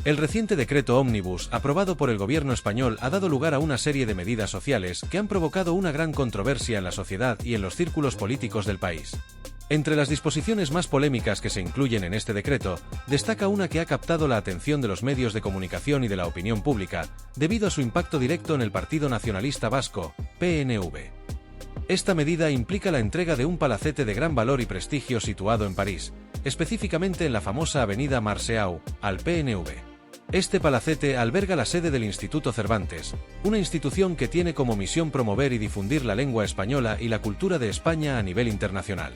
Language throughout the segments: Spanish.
El reciente decreto ómnibus, aprobado por el gobierno español, ha dado lugar a una serie de medidas sociales que han provocado una gran controversia en la sociedad y en los círculos políticos del país. Entre las disposiciones más polémicas que se incluyen en este decreto, destaca una que ha captado la atención de los medios de comunicación y de la opinión pública, debido a su impacto directo en el Partido Nacionalista Vasco, PNV. Esta medida implica la entrega de un palacete de gran valor y prestigio situado en París, específicamente en la famosa avenida Marceau, al PNV. Este palacete alberga la sede del Instituto Cervantes, una institución que tiene como misión promover y difundir la lengua española y la cultura de España a nivel internacional.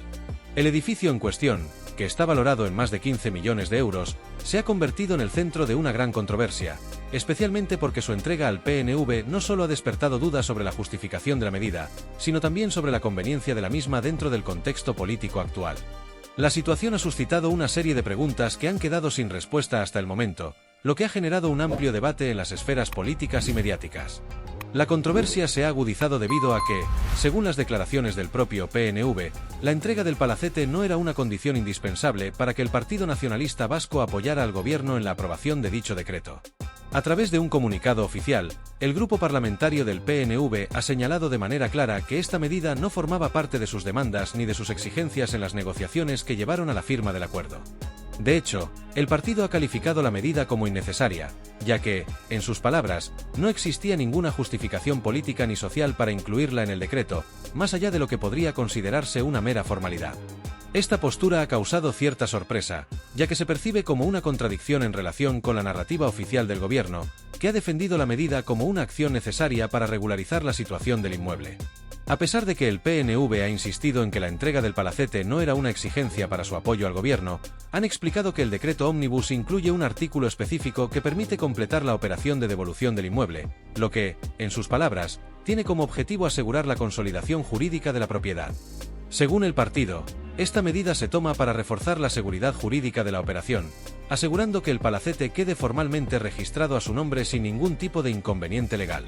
El edificio en cuestión, que está valorado en más de 15 millones de euros, se ha convertido en el centro de una gran controversia, especialmente porque su entrega al PNV no solo ha despertado dudas sobre la justificación de la medida, sino también sobre la conveniencia de la misma dentro del contexto político actual. La situación ha suscitado una serie de preguntas que han quedado sin respuesta hasta el momento, lo que ha generado un amplio debate en las esferas políticas y mediáticas. La controversia se ha agudizado debido a que, según las declaraciones del propio PNV, la entrega del palacete no era una condición indispensable para que el Partido Nacionalista Vasco apoyara al gobierno en la aprobación de dicho decreto. A través de un comunicado oficial, el grupo parlamentario del PNV ha señalado de manera clara que esta medida no formaba parte de sus demandas ni de sus exigencias en las negociaciones que llevaron a la firma del acuerdo. De hecho, el partido ha calificado la medida como innecesaria, ya que, en sus palabras, no existía ninguna justificación política ni social para incluirla en el decreto, más allá de lo que podría considerarse una mera formalidad. Esta postura ha causado cierta sorpresa, ya que se percibe como una contradicción en relación con la narrativa oficial del gobierno, que ha defendido la medida como una acción necesaria para regularizar la situación del inmueble. A pesar de que el PNV ha insistido en que la entrega del palacete no era una exigencia para su apoyo al gobierno, han explicado que el decreto ómnibus incluye un artículo específico que permite completar la operación de devolución del inmueble, lo que, en sus palabras, tiene como objetivo asegurar la consolidación jurídica de la propiedad. Según el partido, esta medida se toma para reforzar la seguridad jurídica de la operación, asegurando que el palacete quede formalmente registrado a su nombre sin ningún tipo de inconveniente legal.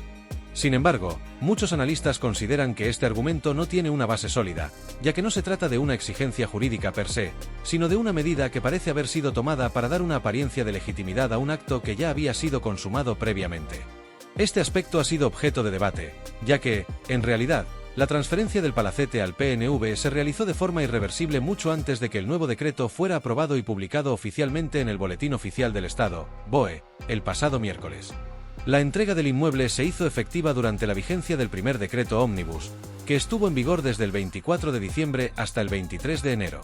Sin embargo, muchos analistas consideran que este argumento no tiene una base sólida, ya que no se trata de una exigencia jurídica per se, sino de una medida que parece haber sido tomada para dar una apariencia de legitimidad a un acto que ya había sido consumado previamente. Este aspecto ha sido objeto de debate, ya que, en realidad, la transferencia del palacete al PNV se realizó de forma irreversible mucho antes de que el nuevo decreto fuera aprobado y publicado oficialmente en el Boletín Oficial del Estado, BOE, el pasado miércoles. La entrega del inmueble se hizo efectiva durante la vigencia del primer decreto ómnibus, que estuvo en vigor desde el 24 de diciembre hasta el 23 de enero.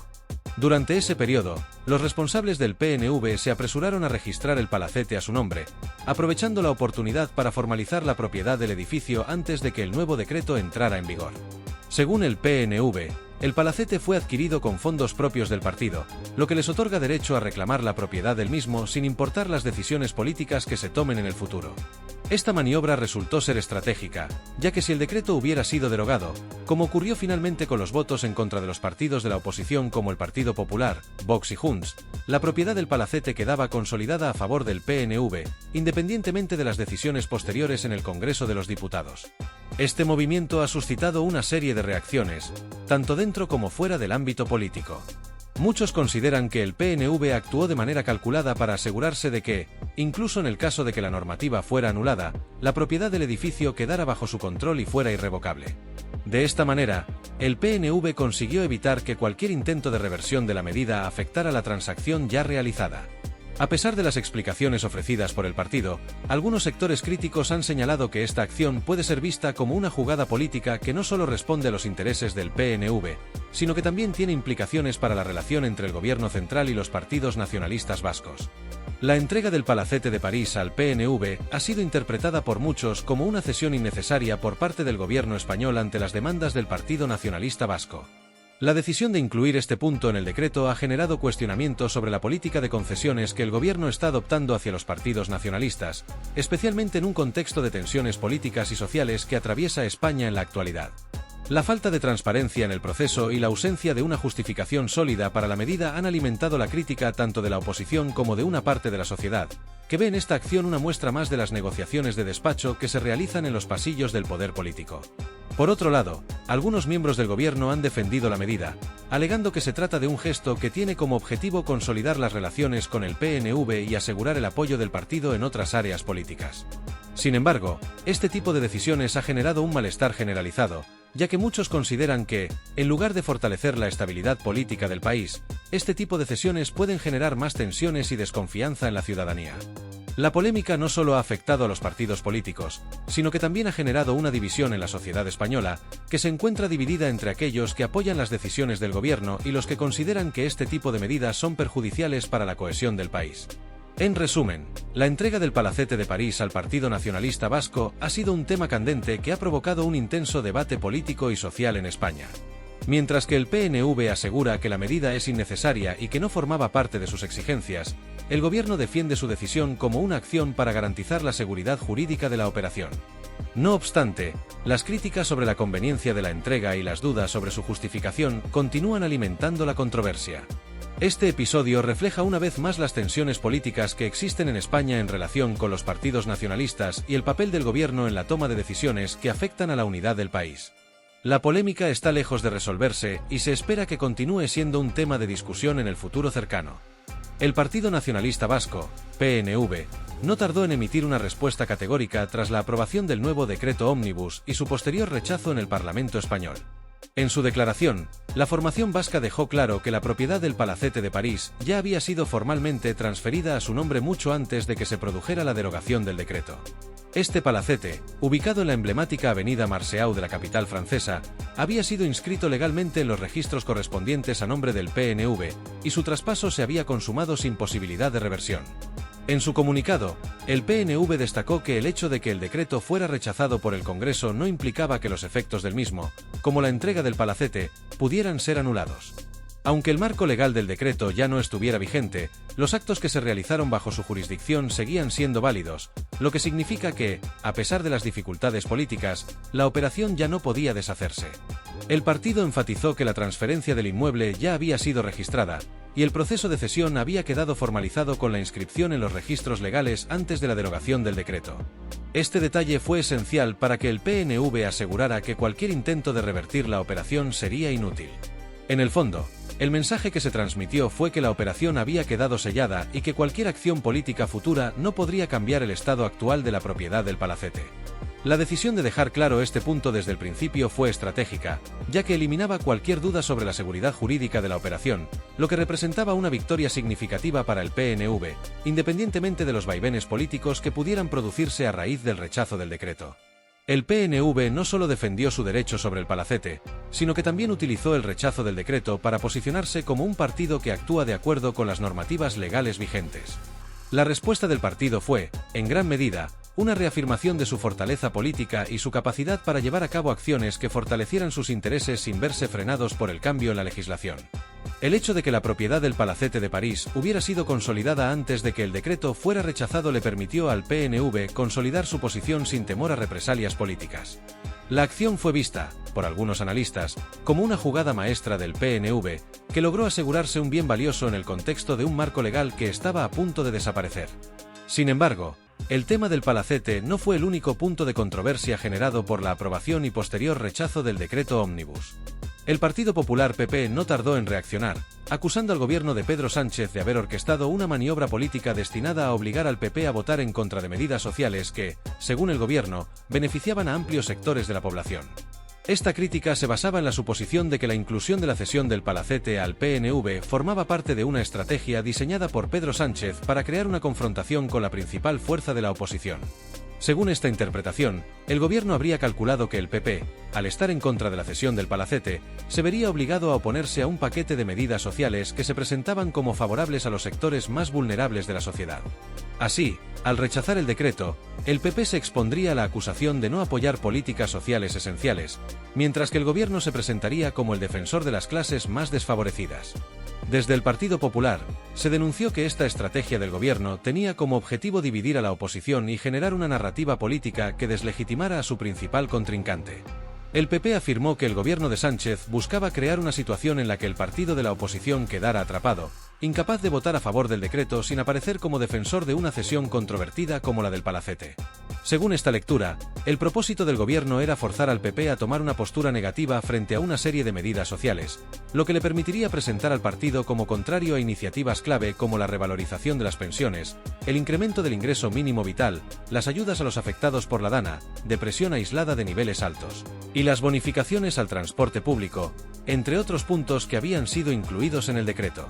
Durante ese periodo, los responsables del PNV se apresuraron a registrar el palacete a su nombre, aprovechando la oportunidad para formalizar la propiedad del edificio antes de que el nuevo decreto entrara en vigor. Según el PNV, el palacete fue adquirido con fondos propios del partido, lo que les otorga derecho a reclamar la propiedad del mismo sin importar las decisiones políticas que se tomen en el futuro. Esta maniobra resultó ser estratégica, ya que si el decreto hubiera sido derogado, como ocurrió finalmente con los votos en contra de los partidos de la oposición como el Partido Popular, Vox y Junts, la propiedad del palacete quedaba consolidada a favor del PNV, independientemente de las decisiones posteriores en el Congreso de los Diputados. Este movimiento ha suscitado una serie de reacciones, tanto dentro como fuera del ámbito político. Muchos consideran que el PNV actuó de manera calculada para asegurarse de que, incluso en el caso de que la normativa fuera anulada, la propiedad del edificio quedara bajo su control y fuera irrevocable. De esta manera, el PNV consiguió evitar que cualquier intento de reversión de la medida afectara la transacción ya realizada. A pesar de las explicaciones ofrecidas por el partido, algunos sectores críticos han señalado que esta acción puede ser vista como una jugada política que no solo responde a los intereses del PNV, sino que también tiene implicaciones para la relación entre el gobierno central y los partidos nacionalistas vascos. La entrega del palacete de París al PNV ha sido interpretada por muchos como una cesión innecesaria por parte del gobierno español ante las demandas del Partido Nacionalista Vasco. La decisión de incluir este punto en el decreto ha generado cuestionamientos sobre la política de concesiones que el gobierno está adoptando hacia los partidos nacionalistas, especialmente en un contexto de tensiones políticas y sociales que atraviesa España en la actualidad. La falta de transparencia en el proceso y la ausencia de una justificación sólida para la medida han alimentado la crítica tanto de la oposición como de una parte de la sociedad, que ve en esta acción una muestra más de las negociaciones de despacho que se realizan en los pasillos del poder político. Por otro lado, algunos miembros del gobierno han defendido la medida, alegando que se trata de un gesto que tiene como objetivo consolidar las relaciones con el PNV y asegurar el apoyo del partido en otras áreas políticas. Sin embargo, este tipo de decisiones ha generado un malestar generalizado, ya que muchos consideran que, en lugar de fortalecer la estabilidad política del país, este tipo de cesiones pueden generar más tensiones y desconfianza en la ciudadanía. La polémica no solo ha afectado a los partidos políticos, sino que también ha generado una división en la sociedad española, que se encuentra dividida entre aquellos que apoyan las decisiones del gobierno y los que consideran que este tipo de medidas son perjudiciales para la cohesión del país. En resumen, la entrega del Palacete de París al Partido Nacionalista Vasco ha sido un tema candente que ha provocado un intenso debate político y social en España. Mientras que el PNV asegura que la medida es innecesaria y que no formaba parte de sus exigencias, el gobierno defiende su decisión como una acción para garantizar la seguridad jurídica de la operación. No obstante, las críticas sobre la conveniencia de la entrega y las dudas sobre su justificación continúan alimentando la controversia. Este episodio refleja una vez más las tensiones políticas que existen en España en relación con los partidos nacionalistas y el papel del gobierno en la toma de decisiones que afectan a la unidad del país. La polémica está lejos de resolverse y se espera que continúe siendo un tema de discusión en el futuro cercano. El Partido Nacionalista Vasco, PNV, no tardó en emitir una respuesta categórica tras la aprobación del nuevo decreto ómnibus y su posterior rechazo en el Parlamento español. En su declaración, la formación vasca dejó claro que la propiedad del Palacete de París ya había sido formalmente transferida a su nombre mucho antes de que se produjera la derogación del decreto. Este palacete, ubicado en la emblemática avenida Marceau de la capital francesa, había sido inscrito legalmente en los registros correspondientes a nombre del PNV, y su traspaso se había consumado sin posibilidad de reversión. En su comunicado, el PNV destacó que el hecho de que el decreto fuera rechazado por el Congreso no implicaba que los efectos del mismo, como la entrega del palacete, pudieran ser anulados. Aunque el marco legal del decreto ya no estuviera vigente, los actos que se realizaron bajo su jurisdicción seguían siendo válidos, lo que significa que, a pesar de las dificultades políticas, la operación ya no podía deshacerse. El partido enfatizó que la transferencia del inmueble ya había sido registrada, y el proceso de cesión había quedado formalizado con la inscripción en los registros legales antes de la derogación del decreto. Este detalle fue esencial para que el PNV asegurara que cualquier intento de revertir la operación sería inútil. En el fondo, el mensaje que se transmitió fue que la operación había quedado sellada y que cualquier acción política futura no podría cambiar el estado actual de la propiedad del palacete. La decisión de dejar claro este punto desde el principio fue estratégica, ya que eliminaba cualquier duda sobre la seguridad jurídica de la operación, lo que representaba una victoria significativa para el PNV, independientemente de los vaivenes políticos que pudieran producirse a raíz del rechazo del decreto. El PNV no solo defendió su derecho sobre el palacete, sino que también utilizó el rechazo del decreto para posicionarse como un partido que actúa de acuerdo con las normativas legales vigentes. La respuesta del partido fue, en gran medida, una reafirmación de su fortaleza política y su capacidad para llevar a cabo acciones que fortalecieran sus intereses sin verse frenados por el cambio en la legislación. El hecho de que la propiedad del Palacete de París hubiera sido consolidada antes de que el decreto fuera rechazado le permitió al PNV consolidar su posición sin temor a represalias políticas. La acción fue vista, por algunos analistas, como una jugada maestra del PNV, que logró asegurarse un bien valioso en el contexto de un marco legal que estaba a punto de desaparecer. Sin embargo, el tema del palacete no fue el único punto de controversia generado por la aprobación y posterior rechazo del decreto ómnibus. El Partido Popular PP no tardó en reaccionar, acusando al gobierno de Pedro Sánchez de haber orquestado una maniobra política destinada a obligar al PP a votar en contra de medidas sociales que, según el gobierno, beneficiaban a amplios sectores de la población. Esta crítica se basaba en la suposición de que la inclusión de la cesión del palacete al PNV formaba parte de una estrategia diseñada por Pedro Sánchez para crear una confrontación con la principal fuerza de la oposición. Según esta interpretación, el gobierno habría calculado que el PP, al estar en contra de la cesión del palacete, se vería obligado a oponerse a un paquete de medidas sociales que se presentaban como favorables a los sectores más vulnerables de la sociedad. Así, al rechazar el decreto, el PP se expondría a la acusación de no apoyar políticas sociales esenciales, mientras que el gobierno se presentaría como el defensor de las clases más desfavorecidas. Desde el Partido Popular, se denunció que esta estrategia del gobierno tenía como objetivo dividir a la oposición y generar una narrativa política que deslegitimara a su principal contrincante. El PP afirmó que el gobierno de Sánchez buscaba crear una situación en la que el partido de la oposición quedara atrapado, incapaz de votar a favor del decreto sin aparecer como defensor de una cesión controvertida como la del palacete. Según esta lectura, el propósito del gobierno era forzar al PP a tomar una postura negativa frente a una serie de medidas sociales, lo que le permitiría presentar al partido como contrario a iniciativas clave como la revalorización de las pensiones, el incremento del ingreso mínimo vital, las ayudas a los afectados por la DANA, depresión aislada de niveles altos, y las bonificaciones al transporte público, entre otros puntos que habían sido incluidos en el decreto.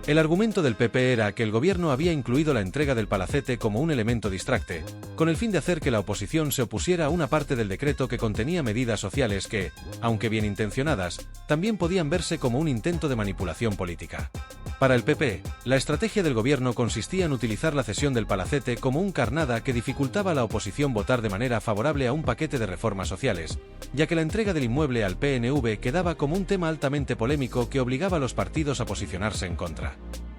El argumento del PP era que el gobierno había incluido la entrega del palacete como un elemento distracte, con el fin de hacer que la oposición se opusiera a una parte del decreto que contenía medidas sociales que, aunque bien intencionadas, también podían verse como un intento de manipulación política. Para el PP, la estrategia del gobierno consistía en utilizar la cesión del palacete como un carnada que dificultaba a la oposición votar de manera favorable a un paquete de reformas sociales, ya que la entrega del inmueble al PNV quedaba como un tema altamente polémico que obligaba a los partidos a posicionarse en contra.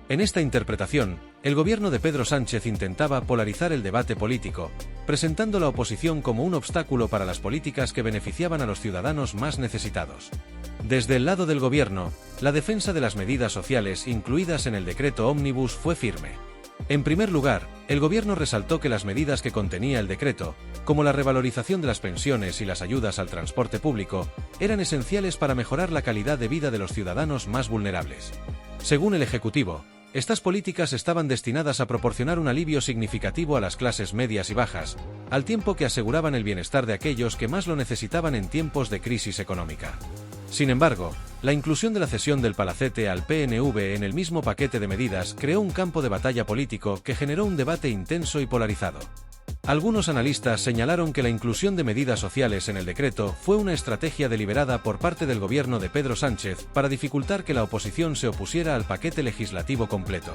En esta interpretación, el gobierno de Pedro Sánchez intentaba polarizar el debate político, presentando la oposición como un obstáculo para las políticas que beneficiaban a los ciudadanos más necesitados. Desde el lado del gobierno, la defensa de las medidas sociales incluidas en el decreto ómnibus fue firme. En primer lugar, el gobierno resaltó que las medidas que contenía el decreto, como la revalorización de las pensiones y las ayudas al transporte público, eran esenciales para mejorar la calidad de vida de los ciudadanos más vulnerables. Según el Ejecutivo, estas políticas estaban destinadas a proporcionar un alivio significativo a las clases medias y bajas, al tiempo que aseguraban el bienestar de aquellos que más lo necesitaban en tiempos de crisis económica. Sin embargo, la inclusión de la cesión del palacete al PNV en el mismo paquete de medidas creó un campo de batalla político que generó un debate intenso y polarizado. Algunos analistas señalaron que la inclusión de medidas sociales en el decreto fue una estrategia deliberada por parte del gobierno de Pedro Sánchez para dificultar que la oposición se opusiera al paquete legislativo completo.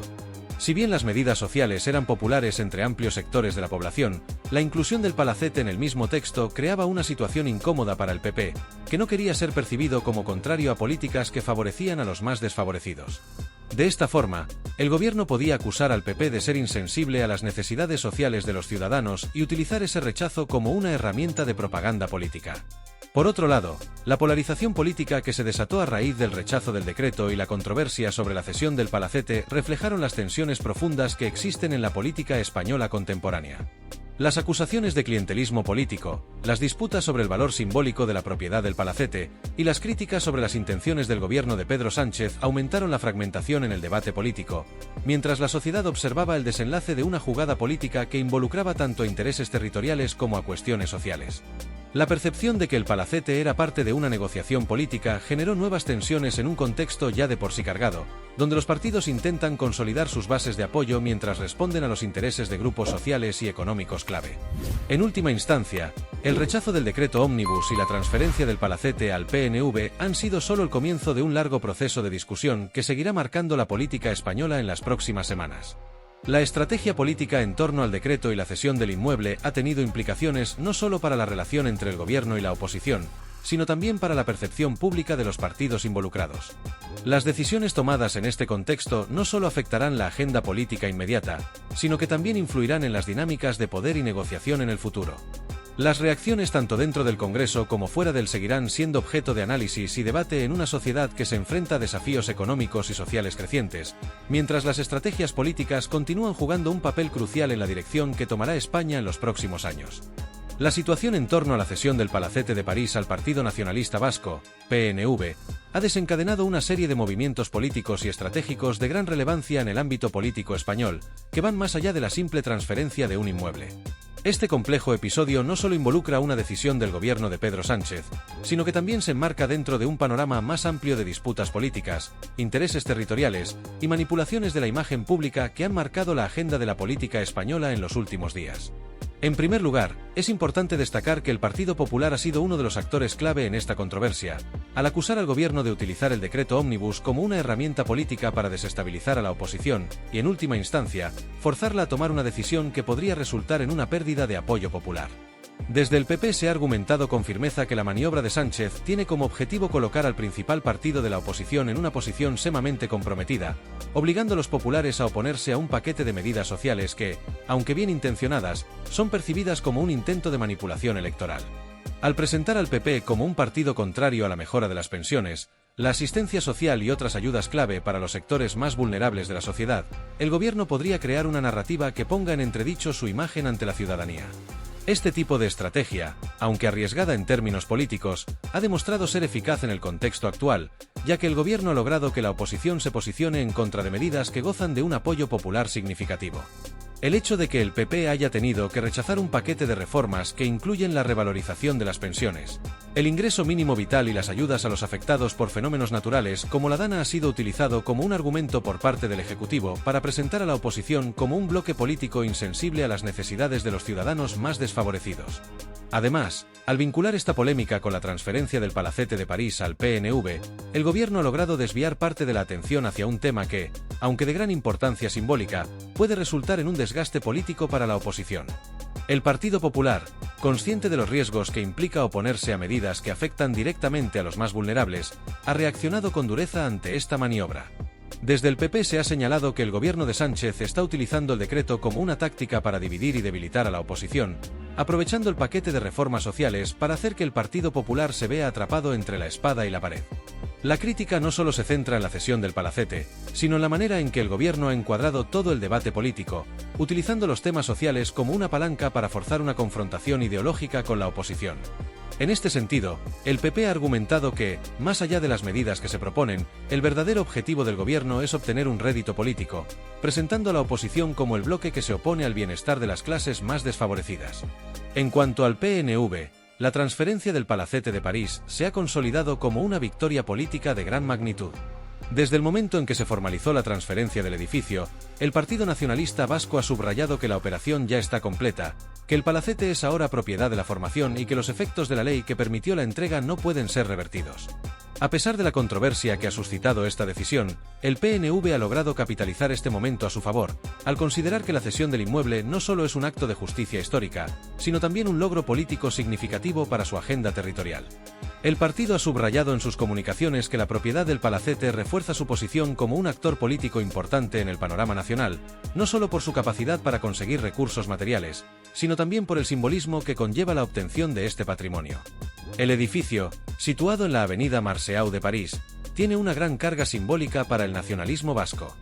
Si bien las medidas sociales eran populares entre amplios sectores de la población, la inclusión del palacete en el mismo texto creaba una situación incómoda para el PP, que no quería ser percibido como contrario a políticas que favorecían a los más desfavorecidos. De esta forma, el gobierno podía acusar al PP de ser insensible a las necesidades sociales de los ciudadanos y utilizar ese rechazo como una herramienta de propaganda política. Por otro lado, la polarización política que se desató a raíz del rechazo del decreto y la controversia sobre la cesión del palacete reflejaron las tensiones profundas que existen en la política española contemporánea. Las acusaciones de clientelismo político, las disputas sobre el valor simbólico de la propiedad del palacete y las críticas sobre las intenciones del gobierno de Pedro Sánchez aumentaron la fragmentación en el debate político, mientras la sociedad observaba el desenlace de una jugada política que involucraba tanto a intereses territoriales como a cuestiones sociales. La percepción de que el palacete era parte de una negociación política generó nuevas tensiones en un contexto ya de por sí cargado, donde los partidos intentan consolidar sus bases de apoyo mientras responden a los intereses de grupos sociales y económicos clave. En última instancia, el rechazo del decreto ómnibus y la transferencia del palacete al PNV han sido solo el comienzo de un largo proceso de discusión que seguirá marcando la política española en las próximas semanas. La estrategia política en torno al decreto y la cesión del inmueble ha tenido implicaciones no solo para la relación entre el gobierno y la oposición, sino también para la percepción pública de los partidos involucrados. Las decisiones tomadas en este contexto no solo afectarán la agenda política inmediata, sino que también influirán en las dinámicas de poder y negociación en el futuro. Las reacciones tanto dentro del Congreso como fuera del seguirán siendo objeto de análisis y debate en una sociedad que se enfrenta a desafíos económicos y sociales crecientes, mientras las estrategias políticas continúan jugando un papel crucial en la dirección que tomará España en los próximos años. La situación en torno a la cesión del Palacete de París al Partido Nacionalista Vasco, PNV, ha desencadenado una serie de movimientos políticos y estratégicos de gran relevancia en el ámbito político español, que van más allá de la simple transferencia de un inmueble. Este complejo episodio no solo involucra una decisión del gobierno de Pedro Sánchez, sino que también se enmarca dentro de un panorama más amplio de disputas políticas, intereses territoriales y manipulaciones de la imagen pública que han marcado la agenda de la política española en los últimos días. En primer lugar, es importante destacar que el Partido Popular ha sido uno de los actores clave en esta controversia, al acusar al gobierno de utilizar el decreto ómnibus como una herramienta política para desestabilizar a la oposición y, en última instancia, forzarla a tomar una decisión que podría resultar en una pérdida de apoyo popular. Desde el PP se ha argumentado con firmeza que la maniobra de Sánchez tiene como objetivo colocar al principal partido de la oposición en una posición sumamente comprometida, obligando a los populares a oponerse a un paquete de medidas sociales que, aunque bien intencionadas, son percibidas como un intento de manipulación electoral. Al presentar al PP como un partido contrario a la mejora de las pensiones, la asistencia social y otras ayudas clave para los sectores más vulnerables de la sociedad, el gobierno podría crear una narrativa que ponga en entredicho su imagen ante la ciudadanía. Este tipo de estrategia, aunque arriesgada en términos políticos, ha demostrado ser eficaz en el contexto actual, ya que el gobierno ha logrado que la oposición se posicione en contra de medidas que gozan de un apoyo popular significativo. El hecho de que el PP haya tenido que rechazar un paquete de reformas que incluyen la revalorización de las pensiones, el ingreso mínimo vital y las ayudas a los afectados por fenómenos naturales como la Dana ha sido utilizado como un argumento por parte del Ejecutivo para presentar a la oposición como un bloque político insensible a las necesidades de los ciudadanos más desfavorecidos. Además, al vincular esta polémica con la transferencia del Palacete de París al PNV, el gobierno ha logrado desviar parte de la atención hacia un tema que, aunque de gran importancia simbólica, puede resultar en un desgaste político para la oposición. El Partido Popular, consciente de los riesgos que implica oponerse a medidas que afectan directamente a los más vulnerables, ha reaccionado con dureza ante esta maniobra. Desde el PP se ha señalado que el gobierno de Sánchez está utilizando el decreto como una táctica para dividir y debilitar a la oposición, aprovechando el paquete de reformas sociales para hacer que el Partido Popular se vea atrapado entre la espada y la pared. La crítica no solo se centra en la cesión del Palacete, sino en la manera en que el gobierno ha encuadrado todo el debate político, utilizando los temas sociales como una palanca para forzar una confrontación ideológica con la oposición. En este sentido, el PP ha argumentado que, más allá de las medidas que se proponen, el verdadero objetivo del gobierno es obtener un rédito político, presentando a la oposición como el bloque que se opone al bienestar de las clases más desfavorecidas. En cuanto al PNV, la transferencia del Palacete de París se ha consolidado como una victoria política de gran magnitud. Desde el momento en que se formalizó la transferencia del edificio, el Partido Nacionalista Vasco ha subrayado que la operación ya está completa, que el palacete es ahora propiedad de la formación y que los efectos de la ley que permitió la entrega no pueden ser revertidos. A pesar de la controversia que ha suscitado esta decisión, el PNV ha logrado capitalizar este momento a su favor, al considerar que la cesión del inmueble no solo es un acto de justicia histórica, sino también un logro político significativo para su agenda territorial. El partido ha subrayado en sus comunicaciones que la propiedad del palacete refuerza su posición como un actor político importante en el panorama nacional, no solo por su capacidad para conseguir recursos materiales, sino también por el simbolismo que conlleva la obtención de este patrimonio. El edificio, situado en la avenida Marceau de París, tiene una gran carga simbólica para el nacionalismo vasco.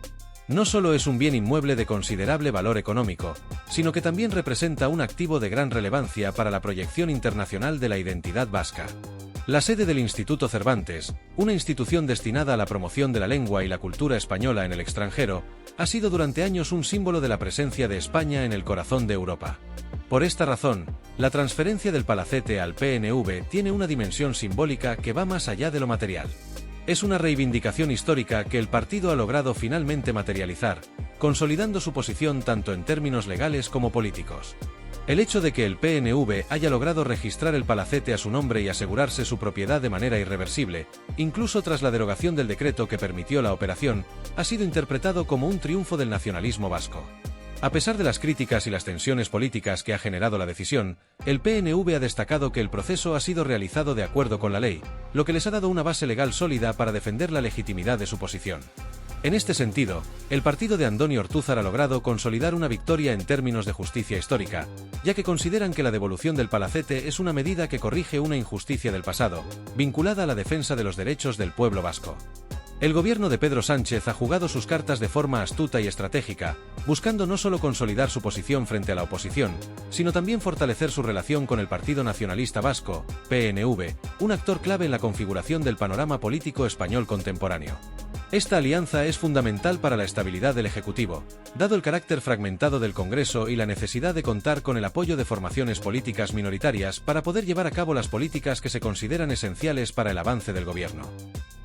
No solo es un bien inmueble de considerable valor económico, sino que también representa un activo de gran relevancia para la proyección internacional de la identidad vasca. La sede del Instituto Cervantes, una institución destinada a la promoción de la lengua y la cultura española en el extranjero, ha sido durante años un símbolo de la presencia de España en el corazón de Europa. Por esta razón, la transferencia del palacete al PNV tiene una dimensión simbólica que va más allá de lo material. Es una reivindicación histórica que el partido ha logrado finalmente materializar, consolidando su posición tanto en términos legales como políticos. El hecho de que el PNV haya logrado registrar el palacete a su nombre y asegurarse su propiedad de manera irreversible, incluso tras la derogación del decreto que permitió la operación, ha sido interpretado como un triunfo del nacionalismo vasco. A pesar de las críticas y las tensiones políticas que ha generado la decisión, el PNV ha destacado que el proceso ha sido realizado de acuerdo con la ley, lo que les ha dado una base legal sólida para defender la legitimidad de su posición. En este sentido, el partido de Andoni Ortúzar ha logrado consolidar una victoria en términos de justicia histórica, ya que consideran que la devolución del palacete es una medida que corrige una injusticia del pasado, vinculada a la defensa de los derechos del pueblo vasco. El gobierno de Pedro Sánchez ha jugado sus cartas de forma astuta y estratégica, buscando no solo consolidar su posición frente a la oposición, sino también fortalecer su relación con el Partido Nacionalista Vasco, PNV, un actor clave en la configuración del panorama político español contemporáneo. Esta alianza es fundamental para la estabilidad del Ejecutivo, dado el carácter fragmentado del Congreso y la necesidad de contar con el apoyo de formaciones políticas minoritarias para poder llevar a cabo las políticas que se consideran esenciales para el avance del gobierno.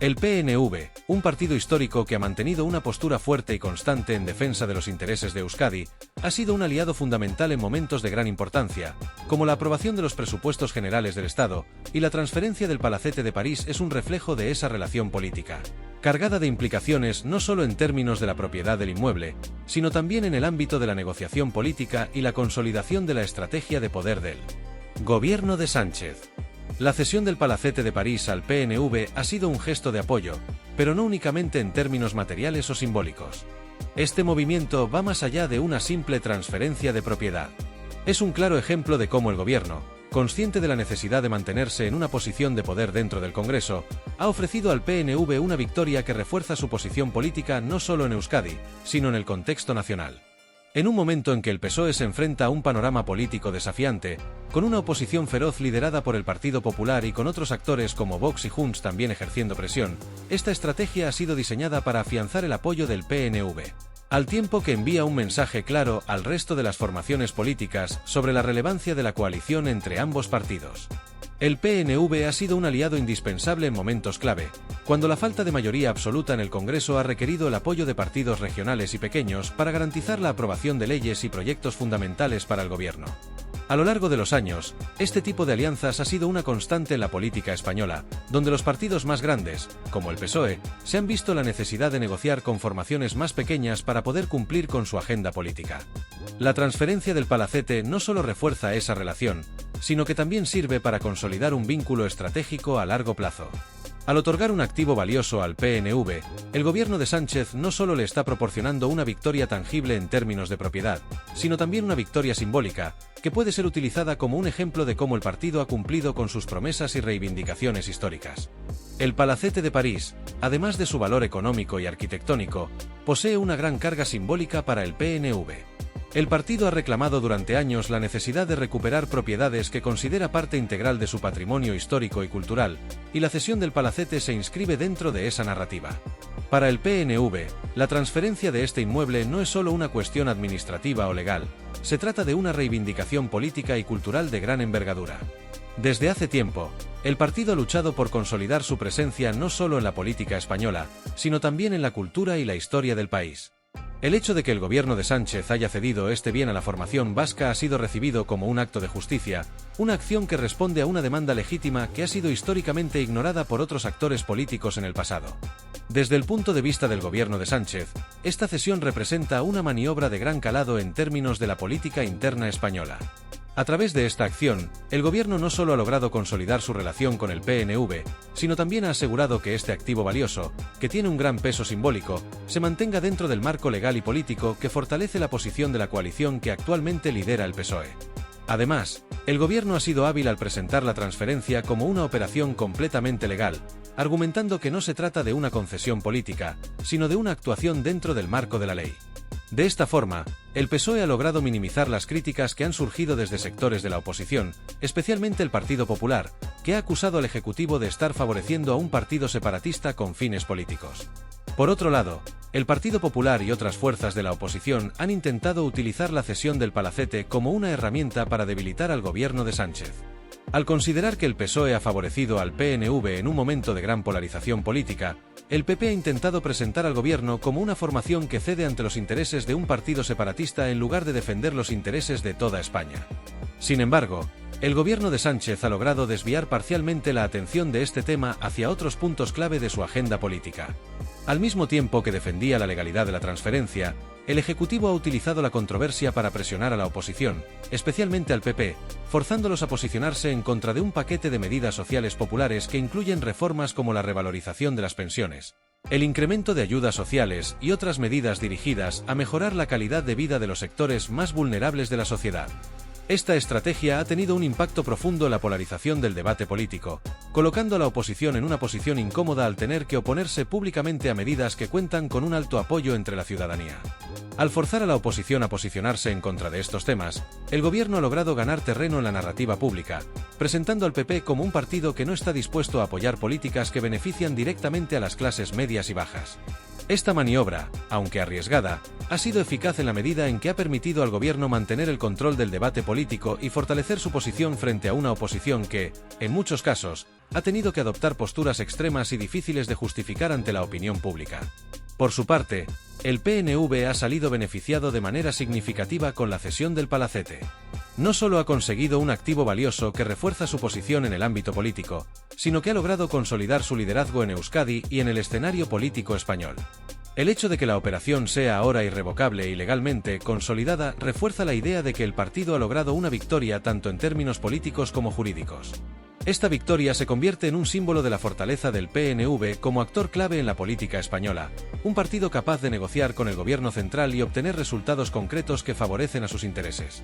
El PNV, un partido histórico que ha mantenido una postura fuerte y constante en defensa de los intereses de Euskadi, ha sido un aliado fundamental en momentos de gran importancia, como la aprobación de los presupuestos generales del Estado, y la transferencia del Palacete de París es un reflejo de esa relación política, cargada de implicaciones no solo en términos de la propiedad del inmueble, sino también en el ámbito de la negociación política y la consolidación de la estrategia de poder del gobierno de Sánchez. La cesión del Palacete de París al PNV ha sido un gesto de apoyo, pero no únicamente en términos materiales o simbólicos. Este movimiento va más allá de una simple transferencia de propiedad. Es un claro ejemplo de cómo el gobierno, consciente de la necesidad de mantenerse en una posición de poder dentro del Congreso, ha ofrecido al PNV una victoria que refuerza su posición política no solo en Euskadi, sino en el contexto nacional. En un momento en que el PSOE se enfrenta a un panorama político desafiante, con una oposición feroz liderada por el Partido Popular y con otros actores como Vox y Junts también ejerciendo presión, esta estrategia ha sido diseñada para afianzar el apoyo del PNV, al tiempo que envía un mensaje claro al resto de las formaciones políticas sobre la relevancia de la coalición entre ambos partidos. El PNV ha sido un aliado indispensable en momentos clave, cuando la falta de mayoría absoluta en el Congreso ha requerido el apoyo de partidos regionales y pequeños para garantizar la aprobación de leyes y proyectos fundamentales para el gobierno. A lo largo de los años, este tipo de alianzas ha sido una constante en la política española, donde los partidos más grandes, como el PSOE, se han visto la necesidad de negociar con formaciones más pequeñas para poder cumplir con su agenda política. La transferencia del Palacete no solo refuerza esa relación, sino que también sirve para consolidar un vínculo estratégico a largo plazo. Al otorgar un activo valioso al PNV, el gobierno de Sánchez no solo le está proporcionando una victoria tangible en términos de propiedad, sino también una victoria simbólica, que puede ser utilizada como un ejemplo de cómo el partido ha cumplido con sus promesas y reivindicaciones históricas. El Palacete de París, además de su valor económico y arquitectónico, posee una gran carga simbólica para el PNV. El partido ha reclamado durante años la necesidad de recuperar propiedades que considera parte integral de su patrimonio histórico y cultural, y la cesión del Palacete se inscribe dentro de esa narrativa. Para el PNV, la transferencia de este inmueble no es solo una cuestión administrativa o legal, se trata de una reivindicación política y cultural de gran envergadura. Desde hace tiempo, el partido ha luchado por consolidar su presencia no solo en la política española, sino también en la cultura y la historia del país. El hecho de que el gobierno de Sánchez haya cedido este bien a la formación vasca ha sido recibido como un acto de justicia, una acción que responde a una demanda legítima que ha sido históricamente ignorada por otros actores políticos en el pasado. Desde el punto de vista del gobierno de Sánchez, esta cesión representa una maniobra de gran calado en términos de la política interna española. A través de esta acción, el gobierno no solo ha logrado consolidar su relación con el PNV, sino también ha asegurado que este activo valioso, que tiene un gran peso simbólico, se mantenga dentro del marco legal y político que fortalece la posición de la coalición que actualmente lidera el PSOE. Además, el gobierno ha sido hábil al presentar la transferencia como una operación completamente legal, argumentando que no se trata de una concesión política, sino de una actuación dentro del marco de la ley. De esta forma, el PSOE ha logrado minimizar las críticas que han surgido desde sectores de la oposición, especialmente el Partido Popular, que ha acusado al Ejecutivo de estar favoreciendo a un partido separatista con fines políticos. Por otro lado, el Partido Popular y otras fuerzas de la oposición han intentado utilizar la cesión del Palacete como una herramienta para debilitar al gobierno de Sánchez. Al considerar que el PSOE ha favorecido al PNV en un momento de gran polarización política, el PP ha intentado presentar al gobierno como una formación que cede ante los intereses de un partido separatista en lugar de defender los intereses de toda España. Sin embargo, el gobierno de Sánchez ha logrado desviar parcialmente la atención de este tema hacia otros puntos clave de su agenda política. Al mismo tiempo que defendía la legalidad de la transferencia, el Ejecutivo ha utilizado la controversia para presionar a la oposición, especialmente al PP, forzándolos a posicionarse en contra de un paquete de medidas sociales populares que incluyen reformas como la revalorización de las pensiones, el incremento de ayudas sociales y otras medidas dirigidas a mejorar la calidad de vida de los sectores más vulnerables de la sociedad. Esta estrategia ha tenido un impacto profundo en la polarización del debate político, colocando a la oposición en una posición incómoda al tener que oponerse públicamente a medidas que cuentan con un alto apoyo entre la ciudadanía. Al forzar a la oposición a posicionarse en contra de estos temas, el gobierno ha logrado ganar terreno en la narrativa pública, presentando al PP como un partido que no está dispuesto a apoyar políticas que benefician directamente a las clases medias y bajas. Esta maniobra, aunque arriesgada, ha sido eficaz en la medida en que ha permitido al gobierno mantener el control del debate político y fortalecer su posición frente a una oposición que, en muchos casos, ha tenido que adoptar posturas extremas y difíciles de justificar ante la opinión pública. Por su parte, el PNV ha salido beneficiado de manera significativa con la cesión del Palacete. No solo ha conseguido un activo valioso que refuerza su posición en el ámbito político, sino que ha logrado consolidar su liderazgo en Euskadi y en el escenario político español. El hecho de que la operación sea ahora irrevocable y legalmente consolidada refuerza la idea de que el partido ha logrado una victoria tanto en términos políticos como jurídicos. Esta victoria se convierte en un símbolo de la fortaleza del PNV como actor clave en la política española, un partido capaz de negociar con el gobierno central y obtener resultados concretos que favorecen a sus intereses.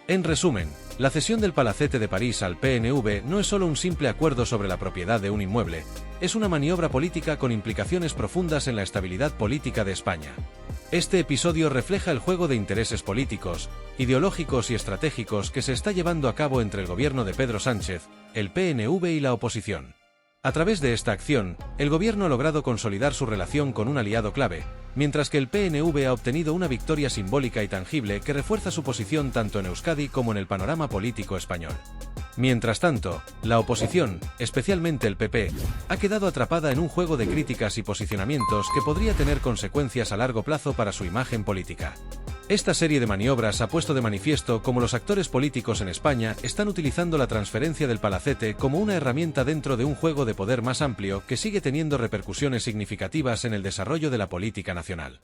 En resumen, la cesión del Palacete de París al PNV no es solo un simple acuerdo sobre la propiedad de un inmueble, es una maniobra política con implicaciones profundas en la estabilidad política de España. Este episodio refleja el juego de intereses políticos, ideológicos y estratégicos que se está llevando a cabo entre el gobierno de Pedro Sánchez, el PNV y la oposición. A través de esta acción, el gobierno ha logrado consolidar su relación con un aliado clave, mientras que el PNV ha obtenido una victoria simbólica y tangible que refuerza su posición tanto en Euskadi como en el panorama político español. Mientras tanto, la oposición, especialmente el PP, ha quedado atrapada en un juego de críticas y posicionamientos que podría tener consecuencias a largo plazo para su imagen política. Esta serie de maniobras ha puesto de manifiesto cómo los actores políticos en España están utilizando la transferencia del palacete como una herramienta dentro de un juego de poder más amplio que sigue teniendo repercusiones significativas en el desarrollo de la política nacional.